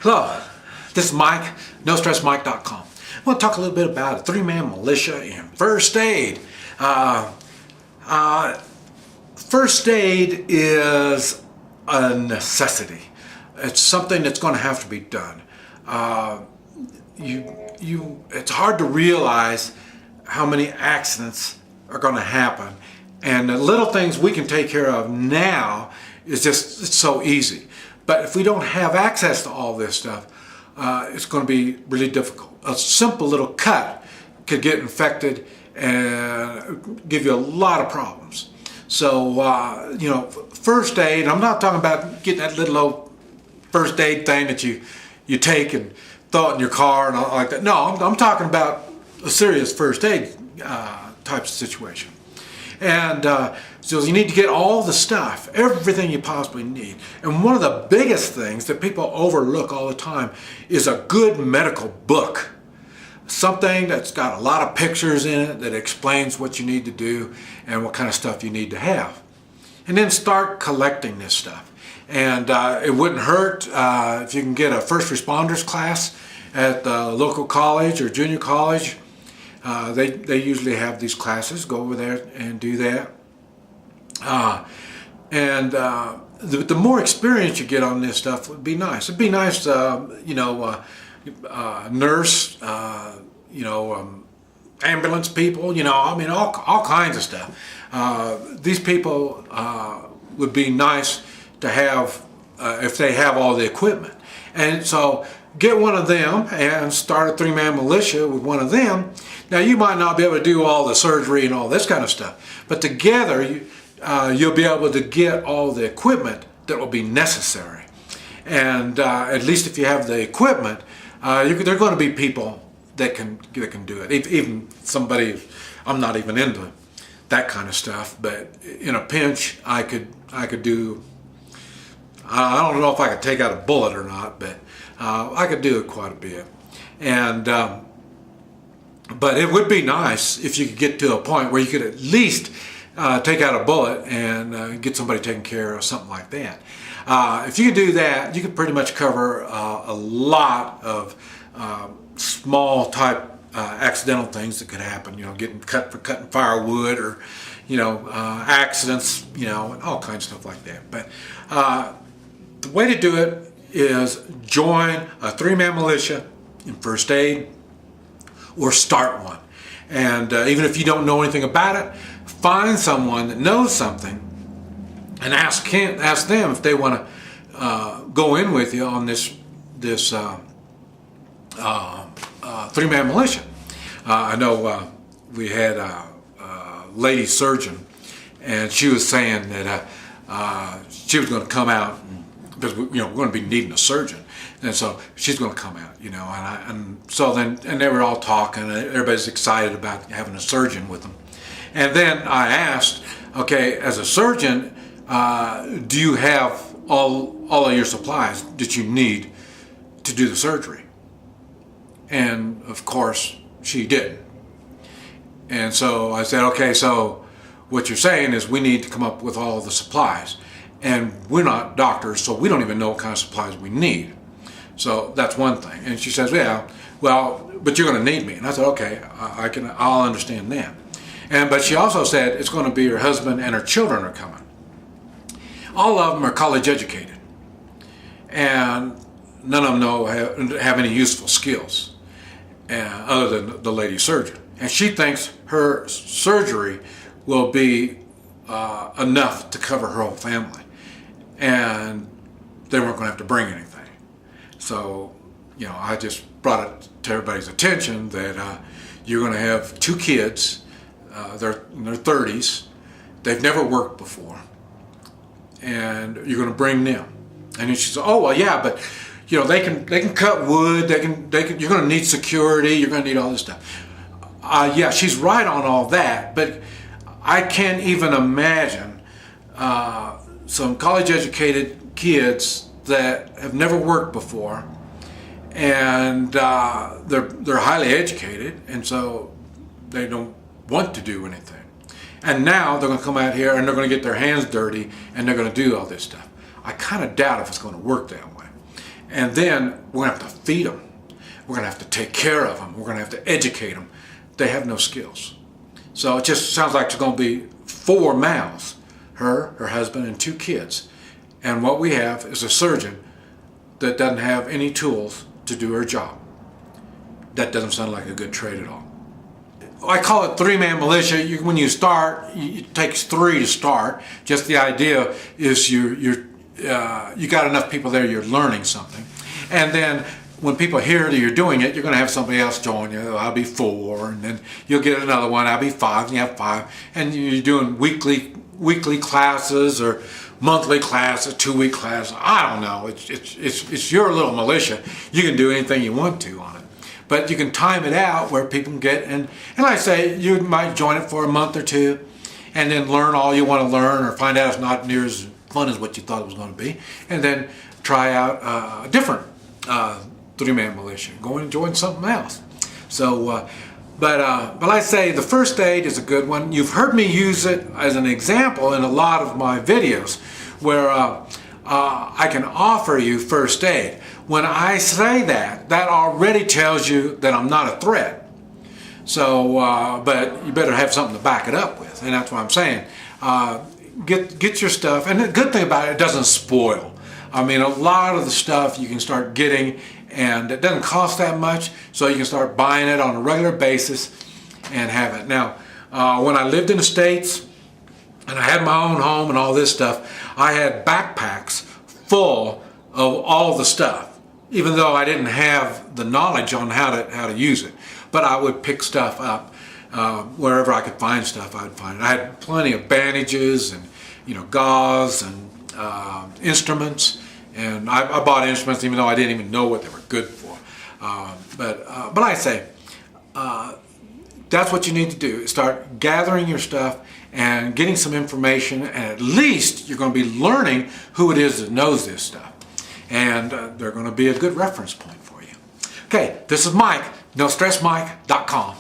Hello, this is Mike, NoStressMike.com. I want to talk a little bit about a three-man militia in first aid. First aid is a necessity. It's something that's going to have to be done. It's hard to realize how many accidents are going to happen, and the little things we can take care of now it's so easy. But if we don't have access to all this stuff, it's going to be really difficult. A simple little cut could get infected and give you a lot of problems. So, first aid, I'm not talking about getting that little old first aid thing that you take and throw it in your car and all like that. No, I'm talking about a serious first aid type of situation. And so you need to get all the stuff, everything you possibly need. And one of the biggest things that people overlook all the time is a good medical book. Something that's got a lot of pictures in it that explains what you need to do and what kind of stuff you need to have. And then start collecting this stuff. And it wouldn't hurt if you can get a first responders class at the local college or junior college. They usually have these classes. Go over there and do that. The more experience you get on this stuff would be nice. It'd be nice, nurse, ambulance people, all kinds of stuff. These people would be nice to have if they have all the equipment. And so get one of them and start a three-man militia with one of them. Now you might not be able to do all the surgery and all this kind of stuff, but together you'll be able to get all the equipment that will be necessary. And at least if you have the equipment, there are going to be people that can do it. Even somebody, I'm not even into that kind of stuff, but in a pinch, I could do. I don't know if I could take out a bullet or not, but I could do it quite a bit. And but it would be nice if you could get to a point where you could at least take out a bullet and get somebody taken care of, something like that. If you could do that, you could pretty much cover a lot of small type accidental things that could happen. Getting cut for cutting firewood, or accidents, and all kinds of stuff like that. But the way to do it is join a three-man militia in first aid, or start one. And even if you don't know anything about it, find someone that knows something and ask them if they want to go in with you on this three-man militia. I know we had a lady surgeon, and she was saying that she was going to come out because we're going to be needing a surgeon, and so she's going to come out, and they were all talking, and everybody's excited about having a surgeon with them. And then I asked, okay, as a surgeon, do you have all of your supplies that you need to do the surgery? And of course she didn't. And so I said, okay, so what you're saying is we need to come up with all the supplies. And we're not doctors, so we don't even know what kind of supplies we need. So that's one thing. And she says, yeah, well, but you're going to need me. And I said, okay, I'll understand that. But she also said it's going to be her husband and her children are coming. All of them are college educated, and none of them have any useful skills other than the lady surgeon. And she thinks her surgery will be enough to cover her whole family, and they weren't going to have to bring anything. So, I just brought it to everybody's attention that you're going to have two kids. They're in their 30s. They've never worked before, and you're going to bring them. And then she said, "Oh well, yeah, but they can cut wood. They can. You're going to need security. You're going to need all this stuff." Yeah, she's right on all that, but I can't even imagine some college-educated kids that have never worked before, and they're highly educated, and so they don't want to do anything. And now they're going to come out here and they're going to get their hands dirty and they're going to do all this stuff. I kind of doubt if it's going to work that way. And then we're going to have to feed them. We're going to have to take care of them. We're going to have to educate them. They have no skills. So it just sounds like there's going to be 4 mouths, her husband, and 2 kids. And what we have is a surgeon that doesn't have any tools to do her job. That doesn't sound like a good trade at all. I call it 3-man militia. When you start, it takes 3 to start. Just the idea is you got enough people there, you're learning something. And then when people hear that you're doing it, you're going to have somebody else join you. I'll be 4, and then you'll get another one. I'll be 5, and you have 5. And you're doing weekly classes or monthly classes, 2-week classes. I don't know. It's your little militia. You can do anything you want to on it. But you can time it out where people can get, and like I say, you might join it for a month or 2 and then learn all you want to learn, or find out it's not near as fun as what you thought it was going to be, and then try out a different 3-man militia. Go and join something else. So, but like I say, the first aid is a good one. You've heard me use it as an example in a lot of my videos where I can offer you first aid. When I say that already tells you that I'm not a threat. So, but you better have something to back it up with, and that's what I'm saying. Get your stuff, and the good thing about it doesn't spoil. I mean, a lot of the stuff you can start getting, and it doesn't cost that much, so you can start buying it on a regular basis and have it. Now, when I lived in the States, and I had my own home and all this stuff, I had backpacks full of all the stuff, even though I didn't have the knowledge on how to use it. But I would pick stuff up wherever I could find stuff. I would find it. I had plenty of bandages and gauze and instruments, and I bought instruments even though I didn't even know what they were good for. But I say that's what you need to do. Start gathering your stuff and getting some information, and at least you're going to be learning who it is that knows this stuff, and they're going to be a good reference point for you. Okay, this is Mike, NoStressMike.com.